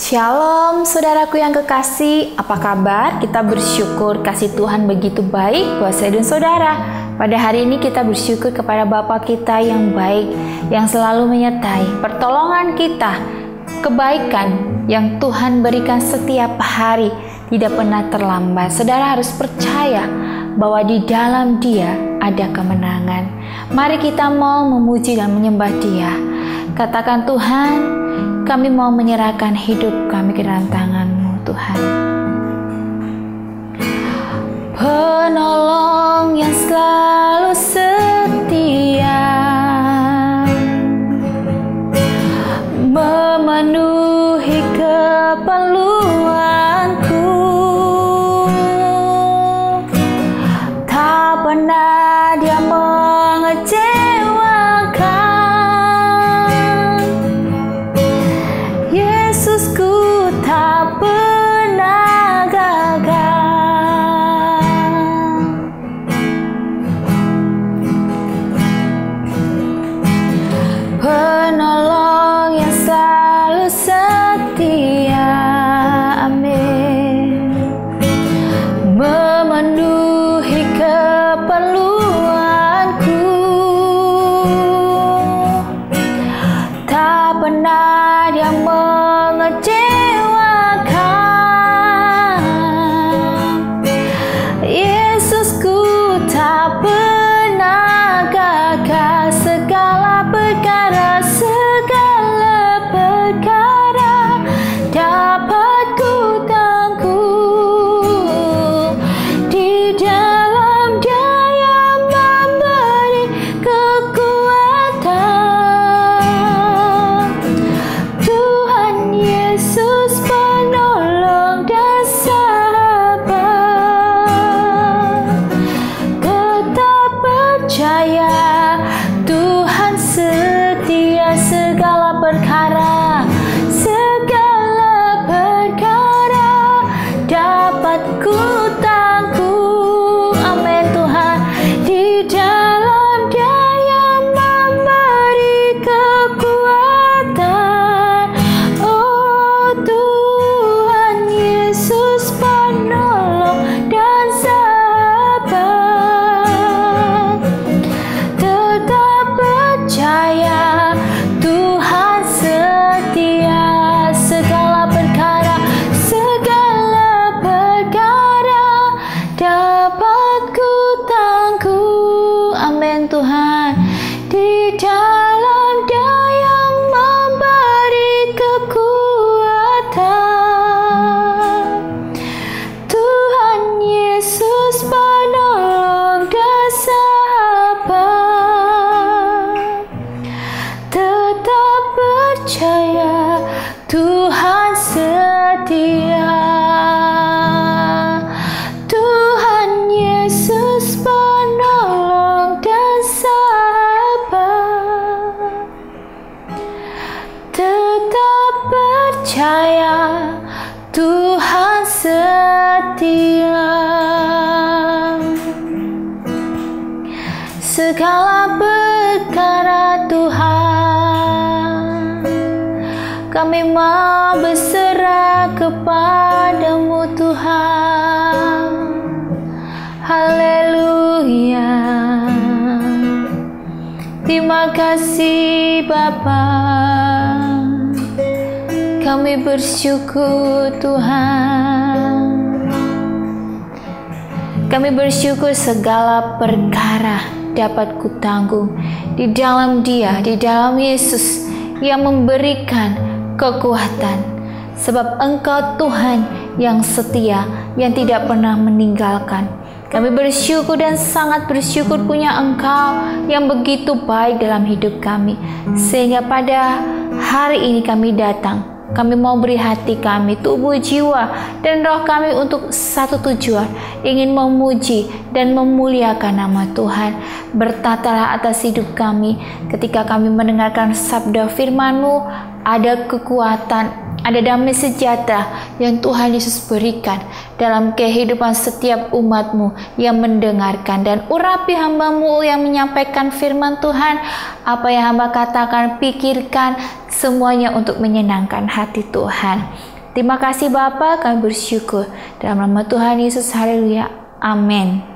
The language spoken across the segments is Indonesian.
Shalom saudaraku yang kekasih, apa kabar? Kita bersyukur kasih Tuhan begitu baik buat saya dan saudara. Pada hari ini kita bersyukur kepada Bapa kita yang baik, yang selalu menyertai pertolongan kita, kebaikan yang Tuhan berikan setiap hari tidak pernah terlambat. Saudara harus percaya bahwa di dalam Dia ada kemenangan. Mari kita mau memuji dan menyembah Dia. Katakan, Tuhan, kami mau menyerahkan hidup kami ke dalam tangan-Mu, Tuhan. Penolong yang selalu setia, memenuhi keperluanku, tak pernah Dia mengecewakan. Yesusku tak pernah gagal. Penolong yang selalu setia, amin, memenuhi keperluanku, tak pernah Dia mengecewakan. Yesusku tak pernah gagal. Segala perkara dapat ku tanggung di dalam Dia yang memberi kekuatan. Tuhan Yesus penolong dan sahabat, tetap percaya Tuhan setia. Segala perkara dapat ku tanggung, amin Tuhan, di dalam Dia yang memberi kekuatan. Oh Tuhan Yesus penolong dan sahabat, tetap percaya Tuhan setia. Segala perkara dapat ku tanggung, amin Tuhan, di dalam Dia yang memberi kekuatan. Tuhan Yesus penolong dan sahabat, tetap percaya Tuhan setia. Tuhan Yesus penolong dan sahabat, tetap percaya Tuhan setia. Segala perkara Tuhan, kami mau berserah kepadamu Tuhan. Haleluya. Terima kasih Bapa. Kami bersyukur Tuhan. Kami bersyukur segala perkara dapat kutanggung di dalam Dia, di dalam Yesus yang memberikan kekuatan. Sebab Engkau Tuhan yang setia, yang tidak pernah meninggalkan. Kami bersyukur dan sangat bersyukur punya Engkau yang begitu baik dalam hidup kami. Sehingga pada hari ini kami datang, kami mau beri hati kami, tubuh, jiwa, dan roh kami untuk satu tujuan, ingin memuji dan memuliakan nama Tuhan. Bertatalah atas hidup kami ketika kami mendengarkan sabda firman-Mu. Ada kekuatan ada damai sejahtera yang Tuhan Yesus berikan dalam kehidupan setiap umat-Mu yang mendengarkan. Dan urapi hamba-Mu yang menyampaikan firman Tuhan, apa yang hamba katakan, pikirkan, semuanya untuk menyenangkan hati Tuhan. Terima kasih Bapa, kami bersyukur. Dalam nama Tuhan Yesus, haleluya, amin.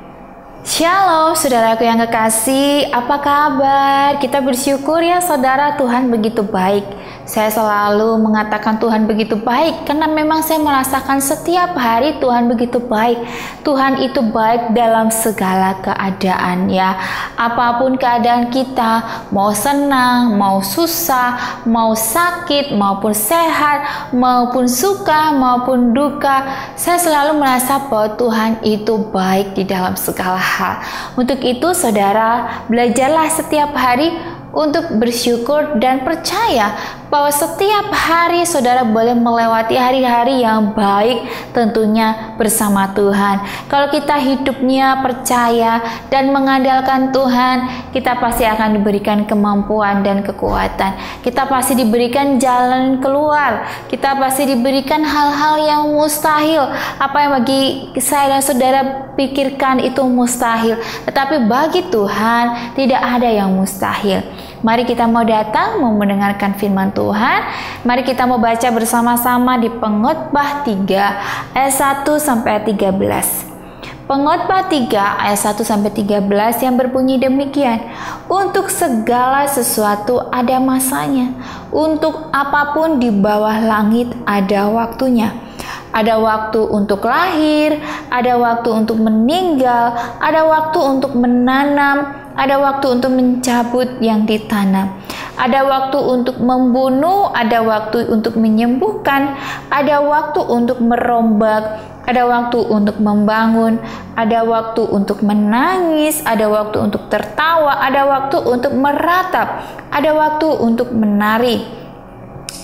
Shalom saudaraku yang kekasih, apa kabar? Kita bersyukur ya saudara, Tuhan begitu baik. Saya selalu mengatakan Tuhan begitu baik karena memang saya merasakan setiap hari Tuhan begitu baik. Tuhan itu baik dalam segala keadaan ya. Apapun keadaan kita, mau senang, mau susah, mau sakit, maupun sehat, maupun suka, maupun duka, saya selalu merasa bahwa Tuhan itu baik di dalam segala hal. Untuk itu saudara, belajarlah setiap hari untuk bersyukur dan percaya bahwa setiap hari saudara boleh melewati hari-hari yang baik, tentunya bersama Tuhan. Kalau kita hidupnya percaya dan mengandalkan Tuhan, kita pasti akan diberikan kemampuan dan kekuatan. Kita pasti diberikan jalan keluar. Kita pasti diberikan hal-hal yang mustahil. Apa yang bagi saya dan saudara pikirkan itu mustahil, tetapi bagi Tuhan tidak ada yang mustahil. Mari kita mau datang, mau mendengarkan firman Tuhan. Mari kita mau baca bersama-sama di Pengkhotbah 3 ayat 1 sampai 13. Pengkhotbah 3 ayat 1 sampai 13 yang berbunyi demikian. Untuk segala sesuatu ada masanya. Untuk apapun di bawah langit ada waktunya. Ada waktu untuk lahir, ada waktu untuk meninggal, ada waktu untuk menanam, ada waktu untuk mencabut yang ditanam. Ada waktu untuk membunuh, ada waktu untuk menyembuhkan, ada waktu untuk merombak, ada waktu untuk membangun, ada waktu untuk menangis, ada waktu untuk tertawa, ada waktu untuk meratap, ada waktu untuk menari.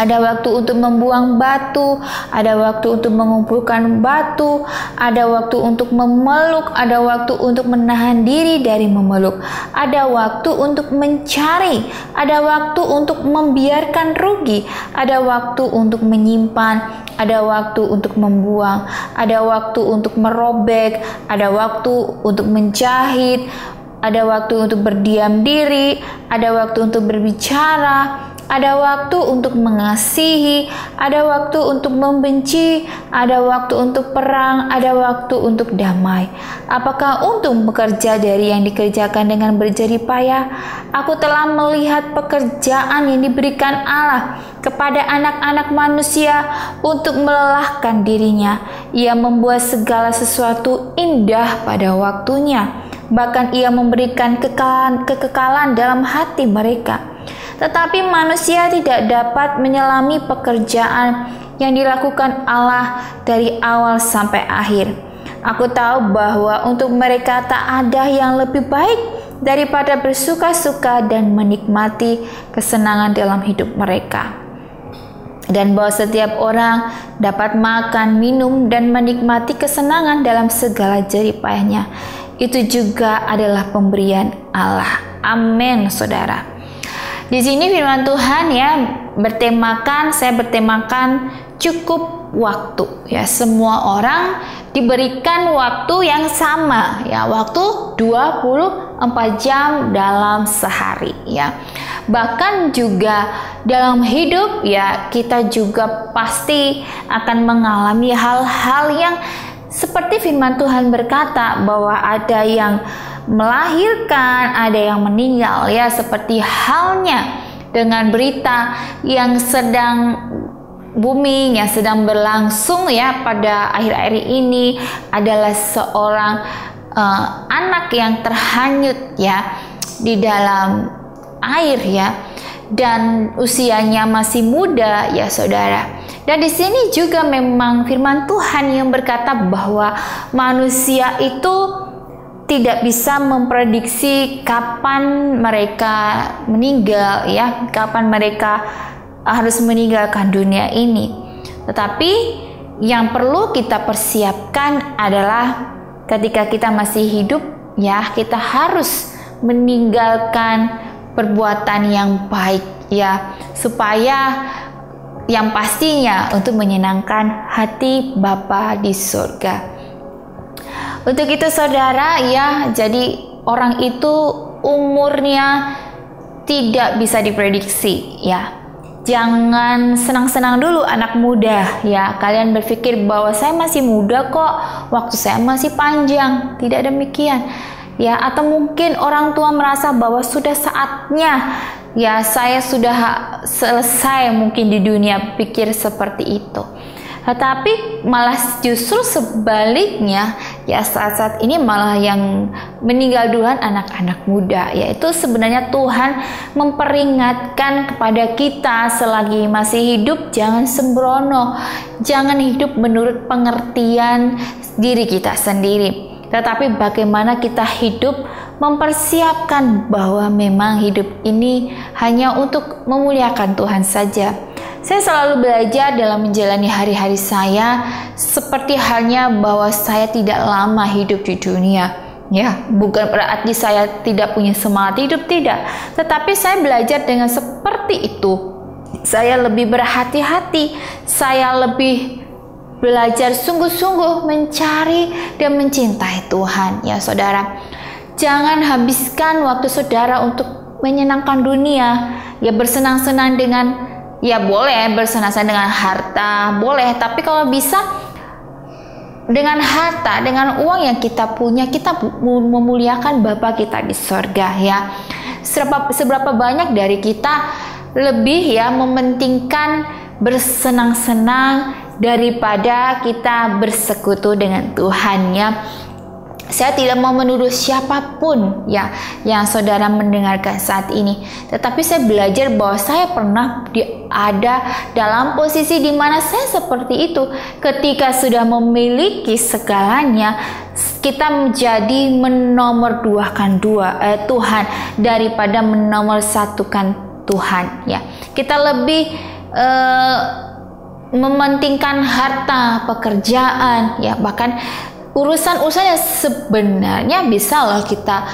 Ada waktu untuk membuang batu, ada waktu untuk mengumpulkan batu, ada waktu untuk memeluk, ada waktu untuk menahan diri dari memeluk, ada waktu untuk mencari, ada waktu untuk membiarkan rugi, ada waktu untuk menyimpan, ada waktu untuk membuang, ada waktu untuk merobek, ada waktu untuk menjahit, ada waktu untuk berdiam diri, ada waktu untuk berbicara, ada waktu untuk mengasihi, ada waktu untuk membenci, ada waktu untuk perang, ada waktu untuk damai. Apakah untung bekerja dari yang dikerjakan dengan berjerih payah? Aku telah melihat pekerjaan yang diberikan Allah kepada anak-anak manusia untuk melelahkan dirinya. Ia membuat segala sesuatu indah pada waktunya. Bahkan ia memberikan kekekalan dalam hati mereka. Tetapi manusia tidak dapat menyelami pekerjaan yang dilakukan Allah dari awal sampai akhir. Aku tahu bahwa untuk mereka tak ada yang lebih baik daripada bersuka-suka dan menikmati kesenangan dalam hidup mereka. Dan bahwa setiap orang dapat makan, minum, dan menikmati kesenangan dalam segala jerih payahnya. Itu juga adalah pemberian Allah. Amin, saudara. Di sini firman Tuhan ya saya bertemakan cukup waktu ya. Semua orang diberikan waktu yang sama ya, waktu 24 jam dalam sehari ya. Bahkan juga dalam hidup ya, kita juga pasti akan mengalami hal-hal yang seperti firman Tuhan berkata bahwa ada yang melahirkan, ada yang meninggal ya, seperti halnya dengan berita yang sedang booming, yang sedang berlangsung ya pada akhir-akhir ini adalah seorang anak yang terhanyut ya di dalam air ya, dan usianya masih muda ya saudara. Dan di sini juga memang firman Tuhan yang berkata bahwa manusia itu tidak bisa memprediksi kapan mereka meninggal ya, kapan mereka harus meninggalkan dunia ini. Tetapi yang perlu kita persiapkan adalah ketika kita masih hidup ya, kita harus meninggalkan perbuatan yang baik ya, supaya yang pastinya untuk menyenangkan hati Bapa di surga. Untuk itu saudara ya, jadi orang itu umurnya tidak bisa diprediksi ya. Jangan senang-senang dulu anak muda ya. Kalian berpikir bahwa saya masih muda kok, waktu saya masih panjang. Tidak demikian ya. Atau mungkin orang tua merasa bahwa sudah saatnya ya, saya sudah selesai mungkin di dunia, pikir seperti itu. Tetapi malah justru sebaliknya ya, saat-saat ini malah yang meninggal duluan anak-anak muda. Yaitu sebenarnya Tuhan memperingatkan kepada kita selagi masih hidup, jangan sembrono, jangan hidup menurut pengertian diri kita sendiri, tetapi bagaimana kita hidup mempersiapkan bahwa memang hidup ini hanya untuk memuliakan Tuhan saja. Saya selalu belajar dalam menjalani hari-hari saya, seperti halnya bahwa saya tidak lama hidup di dunia. Ya, bukan berarti saya tidak punya semangat hidup, tidak. Tetapi saya belajar dengan seperti itu. Saya lebih berhati-hati, saya lebih belajar sungguh-sungguh mencari dan mencintai Tuhan. Ya saudara, jangan habiskan waktu saudara untuk menyenangkan dunia. Ya, bersenang-senang dengan, ya boleh bersenang-senang dengan harta, boleh. Tapi kalau bisa dengan harta, dengan uang yang kita punya, kita memuliakan Bapa kita di surga ya. Seberapa banyak dari kita lebih ya mementingkan bersenang-senang daripada kita bersekutu dengan Tuhan ya. Saya tidak mau menuduh siapapun ya yang saudara mendengarkan saat ini, tetapi saya belajar bahwa saya pernah ada dalam posisi di mana saya seperti itu. Ketika sudah memiliki segalanya, kita menjadi menomorsatukan Tuhan daripada menomorsatukan Tuhan ya. Kita lebih mementingkan harta, pekerjaan ya, bahkan urusan-urusan yang sebenarnya bisa loh kita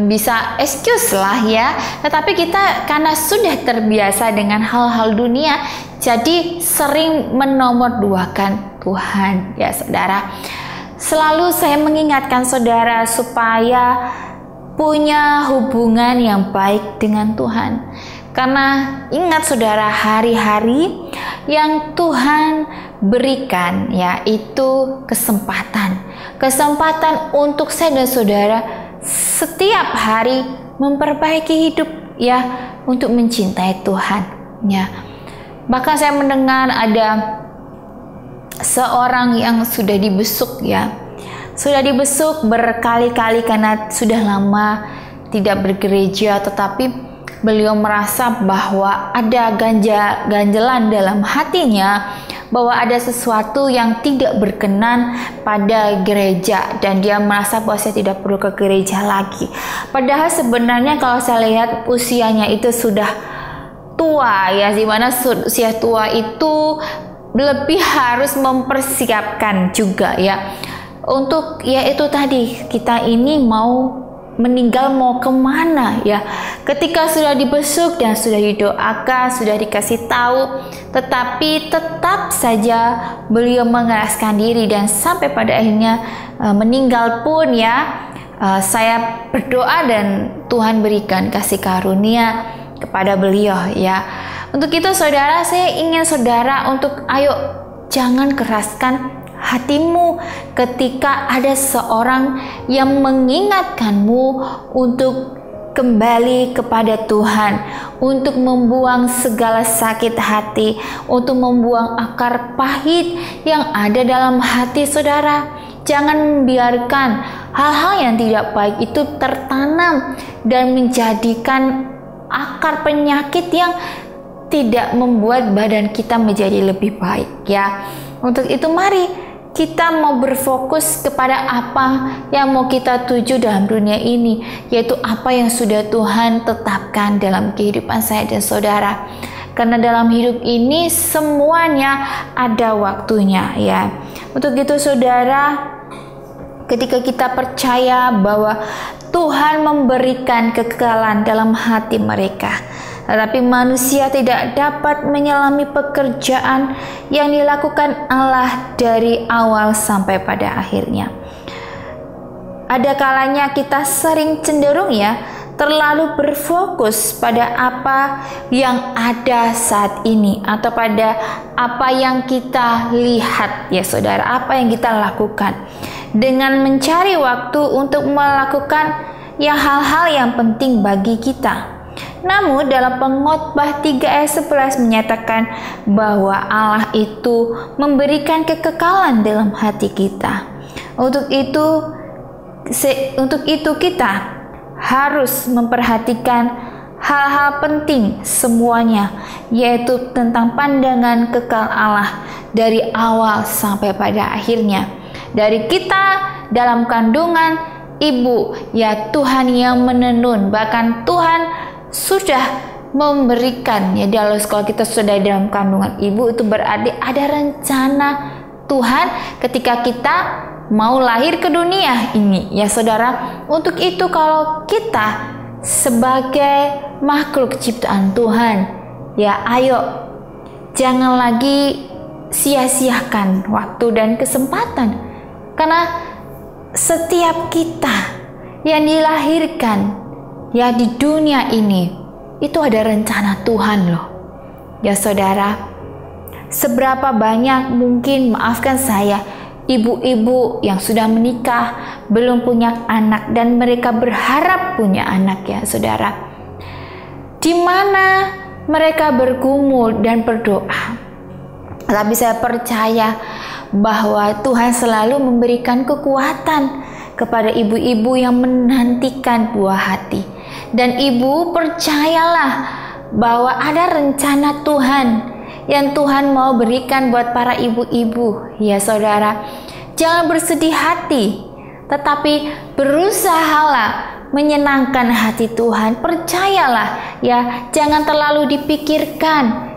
bisa excuse lah ya, tetapi kita karena sudah terbiasa dengan hal-hal dunia, jadi sering menomorduakan Tuhan ya saudara. Selalu saya mengingatkan saudara supaya punya hubungan yang baik dengan Tuhan, karena ingat saudara, hari-hari yang Tuhan berikan yaitu kesempatan untuk saya dan saudara setiap hari memperbaiki hidup ya, untuk mencintai Tuhan ya. Bahkan saya mendengar ada seorang yang sudah dibesuk ya, sudah dibesuk berkali-kali karena sudah lama tidak bergereja, tetapi beliau merasa bahwa ada ganjalan dalam hatinya, bahwa ada sesuatu yang tidak berkenan pada gereja, dan dia merasa bahwa saya tidak perlu ke gereja lagi. Padahal sebenarnya kalau saya lihat usianya itu sudah tua ya, dimana usia tua itu lebih harus mempersiapkan juga ya, untuk ya itu tadi, kita ini mau meninggal mau kemana ya. Ketika sudah dibesuk dan sudah didoakan, sudah dikasih tahu, tetapi tetap saja beliau mengeraskan diri dan sampai pada akhirnya meninggal pun ya. Saya berdoa dan Tuhan berikan kasih karunia kepada beliau ya. Untuk itu saudara, saya ingin saudara untuk ayo jangan keraskan hatimu ketika ada seorang yang mengingatkanmu untuk kembali kepada Tuhan, untuk membuang segala sakit hati, untuk membuang akar pahit yang ada dalam hati saudara. Jangan membiarkan hal-hal yang tidak baik itu tertanam dan menjadikan akar penyakit yang tidak membuat badan kita menjadi lebih baik ya. Untuk itu mari kita mau berfokus kepada apa yang mau kita tuju dalam dunia ini, yaitu apa yang sudah Tuhan tetapkan dalam kehidupan saya dan saudara. Karena dalam hidup ini semuanya ada waktunya ya. Untuk itu saudara, ketika kita percaya bahwa Tuhan memberikan kekekalan dalam hati mereka, tetapi manusia tidak dapat menyelami pekerjaan yang dilakukan Allah dari awal sampai pada akhirnya. Ada kalanya kita sering cenderung terlalu berfokus pada apa yang ada saat ini atau pada apa yang kita lihat saudara, apa yang kita lakukan, dengan mencari waktu untuk melakukan hal-hal yang penting bagi kita. Namun dalam Pengkhotbah 3 ayat 11 menyatakan bahwa Allah itu memberikan kekekalan dalam hati kita. Untuk itu kita harus memperhatikan hal-hal penting semuanya, yaitu tentang pandangan kekal Allah dari awal sampai pada akhirnya. Dari kita dalam kandungan ibu, Tuhan yang menenun, bahkan Tuhan sudah memberikan kalau kita sudah dalam kandungan ibu, itu berarti ada rencana Tuhan ketika kita mau lahir ke dunia ini saudara. Untuk itu kalau kita sebagai makhluk ciptaan Tuhan, ayo jangan lagi sia-siakan waktu dan kesempatan, karena setiap kita yang dilahirkan di dunia ini itu ada rencana Tuhan loh saudara. Seberapa banyak mungkin, maafkan saya, ibu-ibu yang sudah menikah belum punya anak dan mereka berharap punya anak saudara, di mana mereka bergumul dan berdoa. Tapi saya percaya bahwa Tuhan selalu memberikan kekuatan kepada ibu-ibu yang menantikan buah hati. Dan ibu percayalah bahwa ada rencana Tuhan yang Tuhan mau berikan buat para ibu-ibu saudara. Jangan bersedih hati, tetapi berusahalah menyenangkan hati Tuhan. Percayalah jangan terlalu dipikirkan.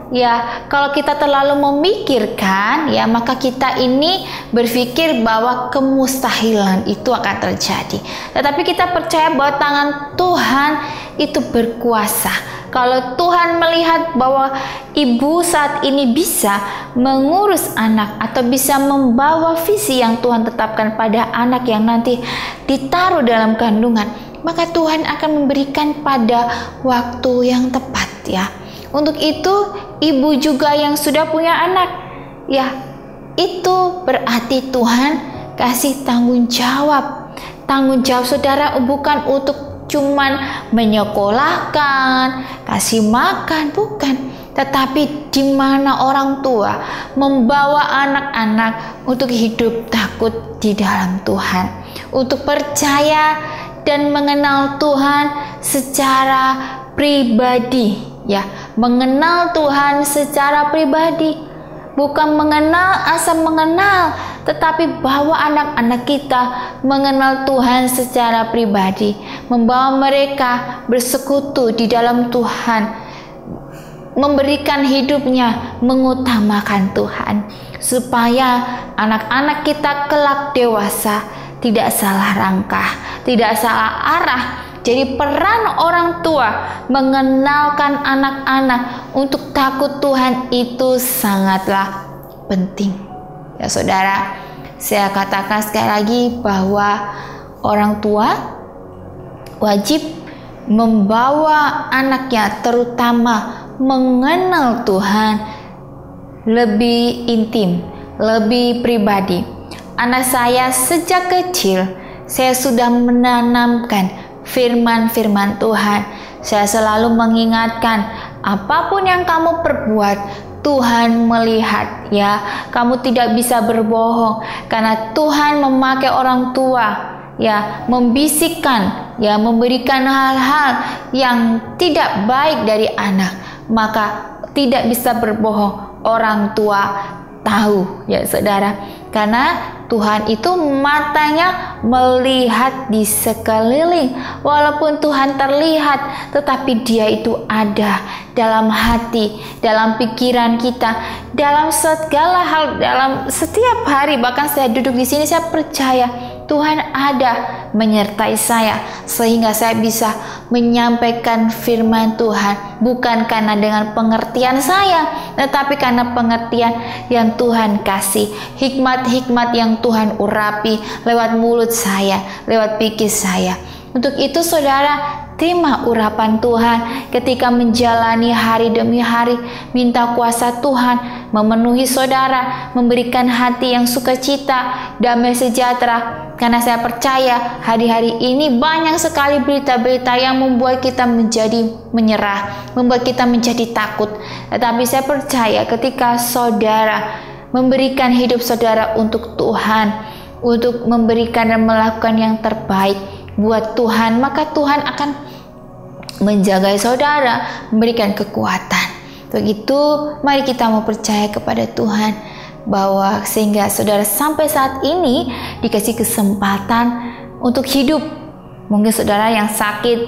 Kalau kita terlalu memikirkan maka kita ini berpikir bahwa kemustahilan itu akan terjadi. Tetapi kita percaya bahwa tangan Tuhan itu berkuasa. Kalau Tuhan melihat bahwa ibu saat ini bisa mengurus anak atau bisa membawa visi yang Tuhan tetapkan pada anak yang nanti ditaruh dalam kandungan, maka Tuhan akan memberikan pada waktu yang tepat Untuk itu ibu juga yang sudah punya anak, itu berarti Tuhan kasih tanggung jawab. Tanggung jawab saudara bukan untuk cuman menyekolahkan, kasih makan, bukan. Tetapi di mana orang tua membawa anak-anak untuk hidup takut di dalam Tuhan, untuk percaya dan mengenal Tuhan secara pribadi. Mengenal Tuhan secara pribadi, bukan mengenal asal mengenal, tetapi bawa anak-anak kita mengenal Tuhan secara pribadi, membawa mereka bersekutu di dalam Tuhan, memberikan hidupnya mengutamakan Tuhan, supaya anak-anak kita kelak dewasa tidak salah langkah, tidak salah arah. Jadi peran orang tua mengenalkan anak-anak untuk takut Tuhan itu sangatlah penting. Saudara, saya katakan sekali lagi bahwa orang tua wajib membawa anaknya terutama mengenal Tuhan lebih intim, lebih pribadi. Anak saya sejak kecil saya sudah menanamkan firman-firman Tuhan. Saya selalu mengingatkan, apapun yang kamu perbuat, Tuhan melihat Kamu tidak bisa berbohong, karena Tuhan memakai orang tua membisikkan, memberikan hal-hal yang tidak baik dari anak, maka tidak bisa berbohong. Orang tua tahu saudara, karena Tuhan itu matanya melihat di sekeliling. Walaupun Tuhan terlihat, tetapi Dia itu ada dalam hati, dalam pikiran kita, dalam segala hal, dalam setiap hari. Bahkan saya duduk di sini, saya percaya Tuhan ada menyertai saya sehingga saya bisa menyampaikan firman Tuhan, bukan karena dengan pengertian saya, tetapi karena pengertian yang Tuhan kasih, hikmat-hikmat yang Tuhan urapi lewat mulut saya, lewat pikir saya. Untuk itu saudara, terima urapan Tuhan ketika menjalani hari demi hari. Minta kuasa Tuhan memenuhi saudara, memberikan hati yang sukacita, damai sejahtera. Karena saya percaya hari-hari ini banyak sekali berita-berita yang membuat kita menjadi menyerah, membuat kita menjadi takut. Tetapi saya percaya ketika saudara memberikan hidup saudara untuk Tuhan, untuk memberikan dan melakukan yang terbaik buat Tuhan, maka Tuhan akan menjaga saudara, memberikan kekuatan. Begitu, mari kita mau percaya kepada Tuhan bahwa sehingga saudara sampai saat ini dikasih kesempatan untuk hidup. Mungkin saudara yang sakit,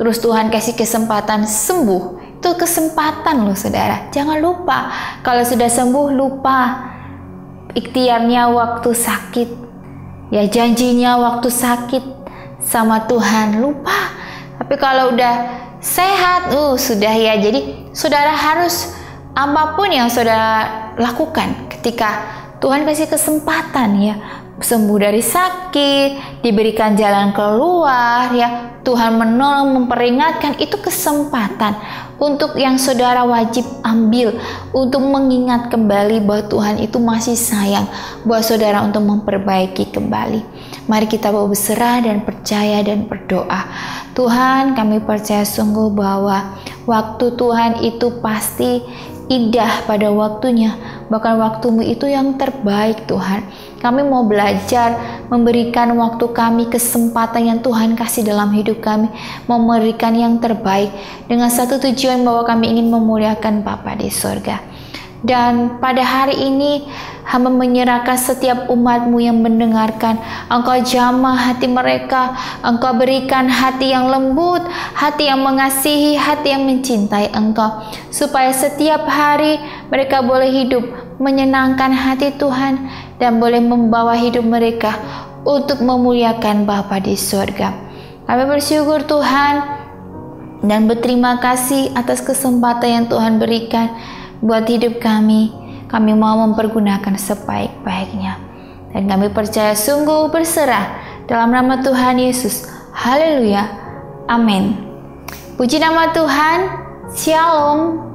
terus Tuhan kasih kesempatan sembuh. Itu kesempatan loh saudara. Jangan lupa, kalau sudah sembuh lupa ikhtiarnya waktu sakit, ya janjinya waktu sakit sama Tuhan, lupa. Tapi kalau udah sehat, sudah ya. Jadi saudara harus apapun yang saudara lakukan ketika Tuhan kasih kesempatan ya, sembuh dari sakit, diberikan jalan keluar ya, Tuhan menolong, memperingatkan, itu kesempatan untuk yang saudara wajib ambil untuk mengingat kembali bahwa Tuhan itu masih sayang buat saudara untuk memperbaiki kembali. Mari kita berserah dan percaya dan berdoa. Tuhan, kami percaya sungguh bahwa waktu Tuhan itu pasti indah pada waktunya, bahkan waktumu itu yang terbaik Tuhan. Kami mau belajar memberikan waktu kami, kesempatan yang Tuhan kasih dalam hidup kami, memberikan yang terbaik dengan satu tujuan bahwa kami ingin memuliakan Bapa di sorga. Dan pada hari ini hamba menyerahkan setiap umat-Mu yang mendengarkan. Engkau jamah hati mereka, Engkau berikan hati yang lembut, hati yang mengasihi, hati yang mencintai Engkau, supaya setiap hari mereka boleh hidup menyenangkan hati Tuhan dan boleh membawa hidup mereka untuk memuliakan Bapa di surga. Kami bersyukur Tuhan dan berterima kasih atas kesempatan yang Tuhan berikan buat hidup kami. Kami mau mempergunakan sebaik-baiknya. Dan kami percaya sungguh berserah dalam nama Tuhan Yesus. Haleluya. Amin. Puji nama Tuhan. Shalom.